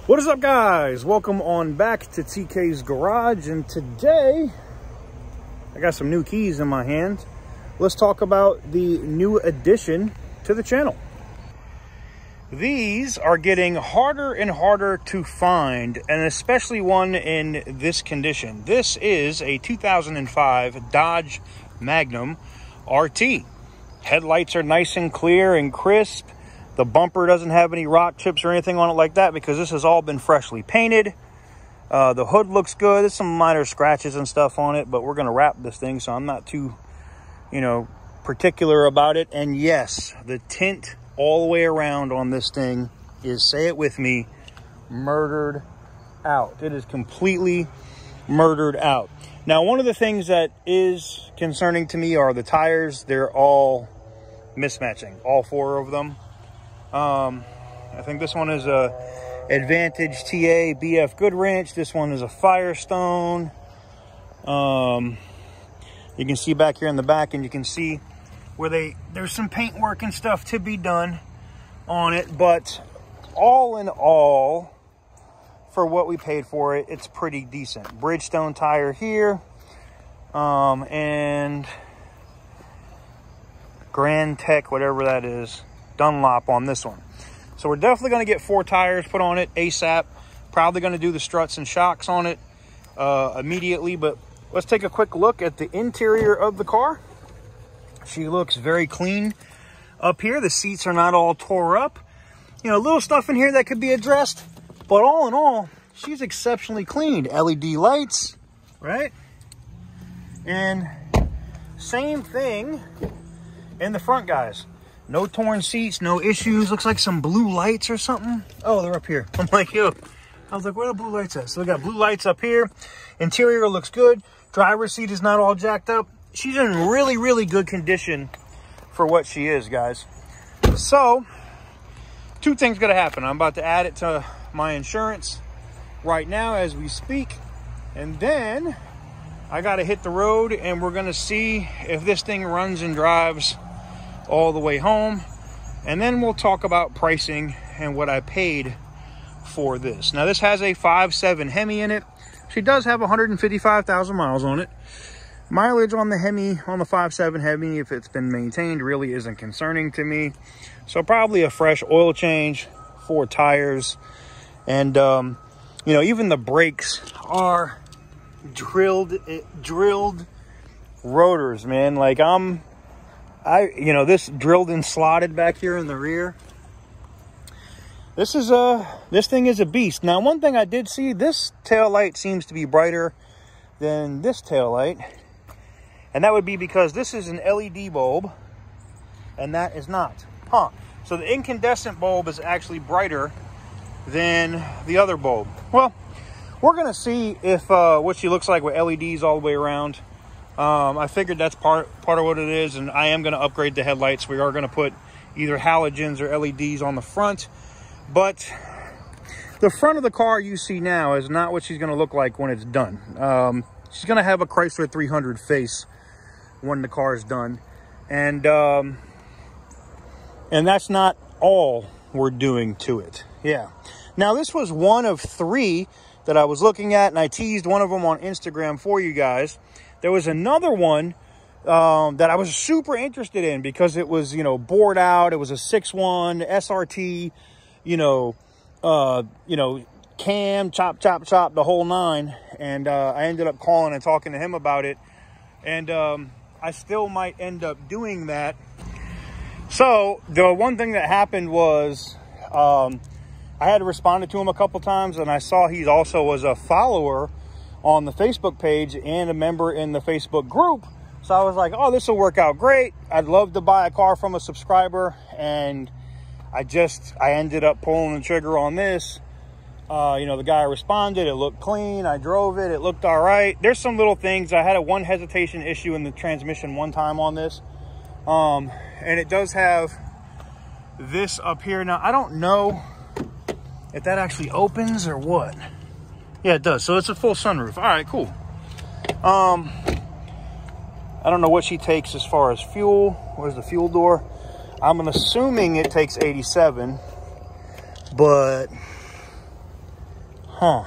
What is up, guys? Welcome on back to TK's Garage, and today I got some new keys in my hand. Let's talk about the new addition to the channel. These are getting harder and harder to find, and especially one in this condition. This is a 2005 Dodge Magnum RT. Headlights are nice and clear and crisp. The bumper doesn't have any rock chips or anything on it like that because this has all been freshly painted. The hood looks good. There's some minor scratches and stuff on it, but we're going to wrap this thing, so I'm not too, particular about it. And yes, the tint all the way around on this thing is, say it with me, murdered out. It is completely murdered out. Now, one of the things that is concerning to me are the tires. They're all mismatching, all four of them. I think this one is a Advantage TA BF Goodwrench. This one is a Firestone. You can see back here in the back, and you can see where there's some paint work and stuff to be done on it, but all in all, for what we paid for it, it's pretty decent. Bridgestone tire here, and Grand Tech, whatever that is, Dunlop on this one. So we're definitely going to get 4 tires put on it ASAP. Probably going to do the struts and shocks on it immediately, but let's take a quick look at the interior of the car. She looks very clean up here. The seats are not all tore up. Little stuff in here that could be addressed, but all in all, she's exceptionally clean. LED lights, right? And same thing in the front, guys. No torn seats, no issues. Looks like some blue lights or something. Oh, they're up here. I'm like, yo. I was like, where are the blue lights at? So we got blue lights up here. Interior looks good. Driver's seat is not all jacked up. She's in really, really good condition for what she is, guys. So, 2 things going to happen. I'm about to add it to my insurance right now as we speak. And then I got to hit the road, and we're going to see if this thing runs and drives all the way home. And then we'll talk about pricing and what I paid for this. Now, this has a 5.7 Hemi in it. She does have 155,000 miles on it. Mileage on the Hemi, on the 5.7 Hemi, if it's been maintained, really isn't concerning to me. So probably a fresh oil change, 4 tires, and even the brakes are drilled rotors, man. Like this drilled and slotted back here in the rear. This thing is a beast. Now, one thing I did see, this tail light seems to be brighter than this tail light. And that would be because this is an LED bulb and that is not. So the incandescent bulb is actually brighter than the other bulb. Well, we're going to see if what she looks like with LEDs all the way around. I figured that's part of what it is, and I am going to upgrade the headlights. We are going to put either halogens or LEDs on the front. But the front of the car you see now is not what she's going to look like when it's done. She's going to have a Chrysler 300 face when the car is done. And that's not all we're doing to it. Yeah. Now, this was one of 3 that I was looking at, and I teased one of them on Instagram for you guys. There was another one that I was super interested in because it was, bored out. It was a 6.1 SRT, cam, chop, the whole 9. And I ended up calling and talking to him about it. And I still might end up doing that. So the one thing that happened was I had responded to him a couple times, and I saw he also was a follower on the Facebook page and a member in the Facebook group. So I was like, oh, this will work out great. I'd love to buy a car from a subscriber. And I ended up pulling the trigger on this. The guy responded. It looked clean. I drove it. It looked all right. There's some little things. I had one hesitation issue in the transmission one time on this. And it does have this up here. Now, I don't know if that actually opens or what. Yeah, it does. So it's a full sunroof. All right, cool. I don't know what she takes as far as fuel. Where's the fuel door? I'm assuming it takes 87, but Huh.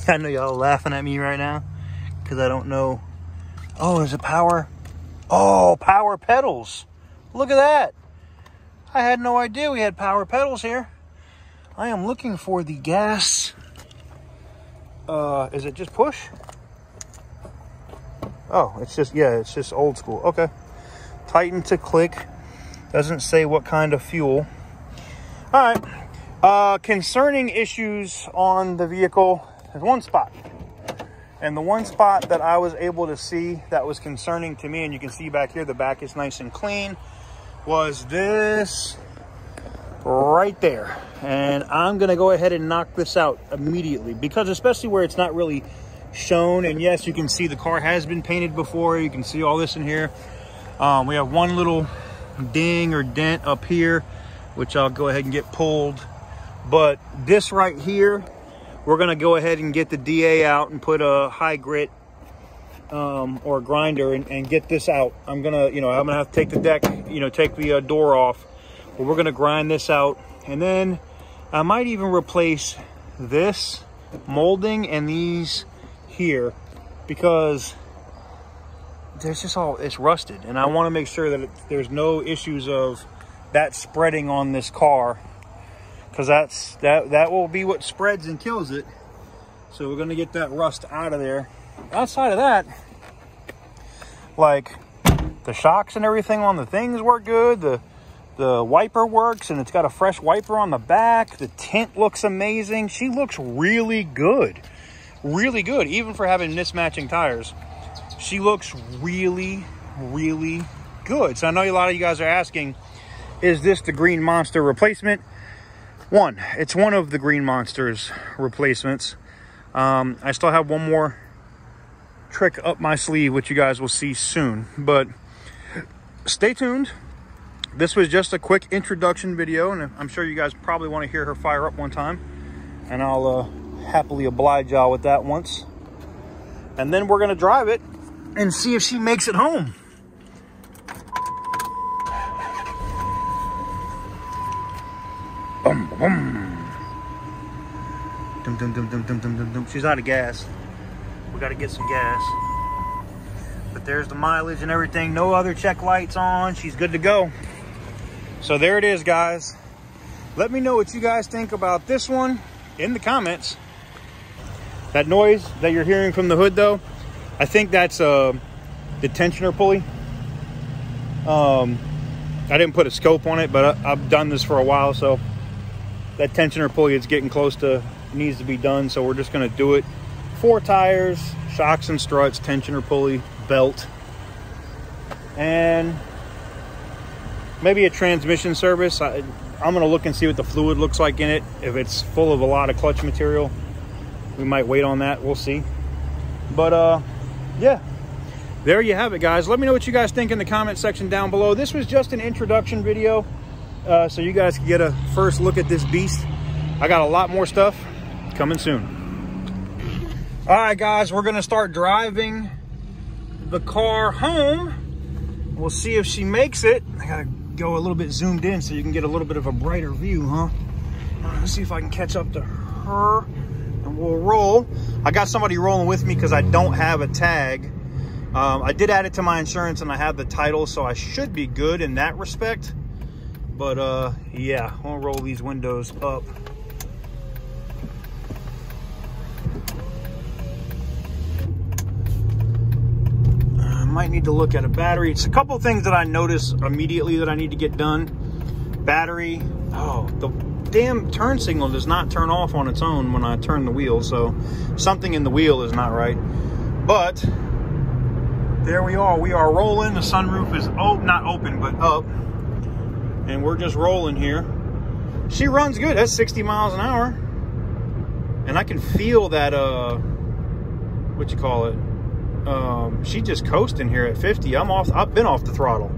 I know y'all laughing at me right now because I don't know. Oh, is it power? Oh, power pedals. Look at that. I had no idea we had power pedals here. I am looking for the gas. Is it just push? Oh, it's just, yeah, it's just old school. Okay. Tighten to click. Doesn't say what kind of fuel. All right. Concerning issues on the vehicle, there's one spot. And the one spot that I was able to see that was concerning to me, and you can see back here, the back is nice and clean, was this right there. And I'm going to go ahead and knock this out immediately, because especially where it's not really shown, and yes, you can see the car has been painted before. You can see all this in here. We have one little ding or dent up here, which I'll go ahead and get pulled. But this right here, we're going to go ahead and get the DA out and put a high grit or a grinder and get this out. I'm going to, I'm going to have to take the deck, take the door off. But we're going to grind this out. And then I might even replace this molding and these here, because there's just it's rusted. And I want to make sure that there's no issues of that spreading on this car, because that will be what spreads and kills it. So we're going to get that rust out of there. Outside of that, like, the shocks and everything on the things work good. The wiper works, and it's got a fresh wiper on the back. The tint looks amazing. She looks really good. Really good, even for having mismatching tires. She looks really, really good. So I know a lot of you guys are asking, is this the Green Monster replacement? It's one of the Green Monster's replacements. I still have one more trick up my sleeve, which you guys will see soon, but stay tuned. This was just a quick introduction video, and I'm sure you guys probably want to hear her fire up one time, and I'll happily oblige y'all with that once. And then we're going to drive it and see if she makes it home. Boom, boom. Dum, dum, dum, dum, dum, dum, dum, dum. She's out of gas. We got to get some gas. But there's the mileage and everything. No other check lights on. She's good to go. So there it is, guys. Let me know what you guys think about this one in the comments. That noise that you're hearing from the hood, though, I think that's the tensioner pulley. I didn't put a scope on it, but I've done this for a while, so that tensioner pulley is getting close to, needs to be done. So we're just going to do it. 4 tires, shocks and struts, tensioner pulley, belt, and maybe a transmission service. I'm going to look and see what the fluid looks like in it. If it's full of a lot of clutch material, we might wait on that. We'll see. But yeah, there you have it, guys. Let me know what you guys think in the comment section down below. This was just an introduction video, so you guys can get a first look at this beast. I got a lot more stuff coming soon. All right, guys, we're going to start driving the car home. We'll see if she makes it. I got to go a little bit zoomed in so you can get a little bit of a brighter view, huh? Let's see if I can catch up to her, and we'll roll. I got somebody rolling with me because I don't have a tag. I did add it to my insurance, and I have the title, so I should be good in that respect. But yeah, I'll roll these windows up. Might need to look at a battery. It's a couple things that I notice immediately that I need to get done. Battery. Oh, the damn turn signal does not turn off on its own when I turn the wheel, so something in the wheel is not right. But there we are. We are rolling. The sunroof is not open, but up, and we're just rolling here. She runs good. That's 60 miles an hour, and I can feel that what you call it, she just coasting here at 50. I've been off the throttle.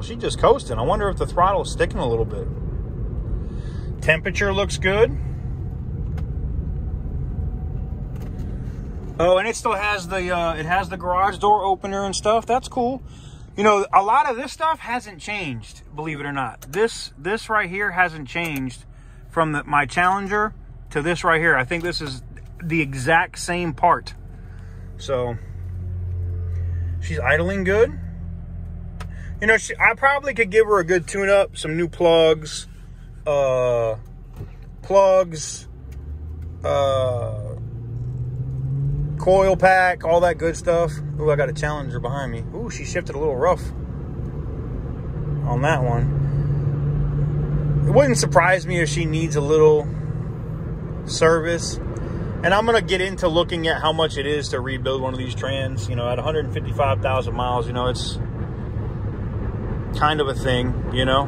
She just coasting. I wonder if the throttle is sticking a little bit. Temperature looks good. Oh, and it still has the garage door opener and stuff. That's cool. You know, a lot of this stuff hasn't changed, believe it or not. This right here hasn't changed from my Challenger to this right here. I think this is the exact same part. So she's idling good. You know, I probably could give her a good tune-up, some new plugs, coil pack, all that good stuff. Ooh, I got a Challenger behind me. Ooh, she shifted a little rough on that one. It wouldn't surprise me if she needs a little service. And I'm going to get into looking at how much it is to rebuild one of these trans. You know, at 155,000 miles, you know, it's kind of a thing, you know.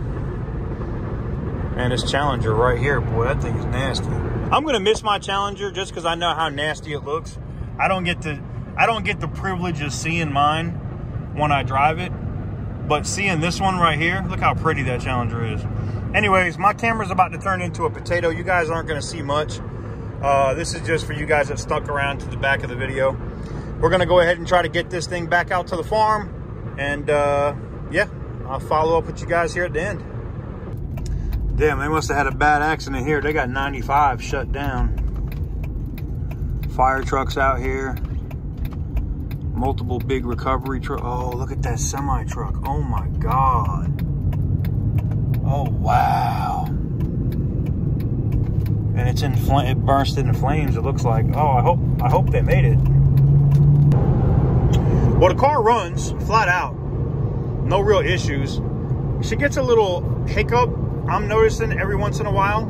And this Challenger right here, boy, that thing is nasty. I'm going to miss my Challenger just because I know how nasty it looks. I don't get the privilege of seeing mine when I drive it. But seeing this one right here, look how pretty that Challenger is. Anyways, my camera's about to turn into a potato. You guys aren't going to see much. This is just for you guys that stuck around to the back of the video. We're going to go ahead and try to get this thing back out to the farm. And yeah, I'll follow up with you guys here at the end. Damn, they must have had a bad accident here. They got 95 shut down. Fire trucks out here. Multiple big recovery trucks. Oh, look at that semi truck. Oh my God. Oh, wow. And it's in it burst into flames, it looks like. Oh, I hope they made it. Well, the car runs flat out. No real issues. She gets a little hiccup, I'm noticing, every once in a while.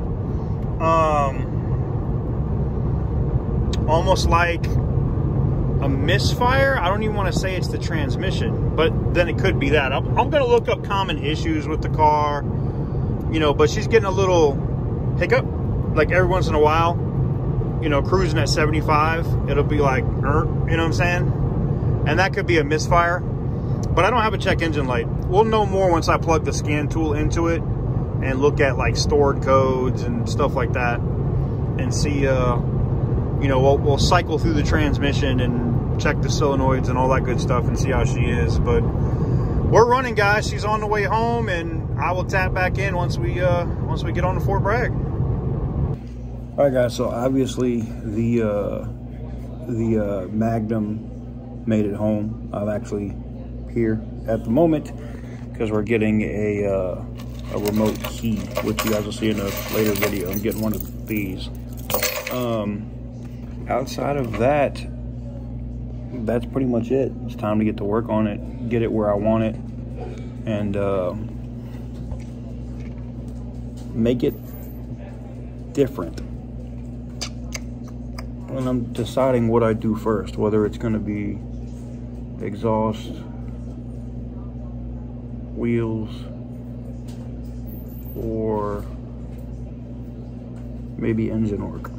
Almost like a misfire. I don't even want to say it's the transmission, but then it could be that. I'm going to look up common issues with the car, you know, but she's getting a little hiccup, like every once in a while, you know, cruising at 75, it'll be like, you know what I'm saying? And that could be a misfire, but I don't have a check engine light. We'll know more once I plug the scan tool into it and look at like stored codes and stuff like that and see, you know, we'll cycle through the transmission and check the solenoids and all that good stuff and see how she is. But we're running, guys. She's on the way home, and I will tap back in once we get on to Fort Bragg. All right, guys. So obviously the Magnum made it home. I'm actually here at the moment because we're getting a remote key, which you guys will see in a later video. I'm getting one of these. Outside of that, that's pretty much it. It's time to get to work on it, get it where I want it, and make it different. And I'm deciding what I do first, whether it's going to be exhaust, wheels, or maybe engine work.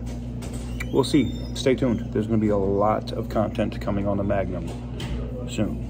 We'll see. Stay tuned. There's going to be a lot of content coming on the Magnum soon.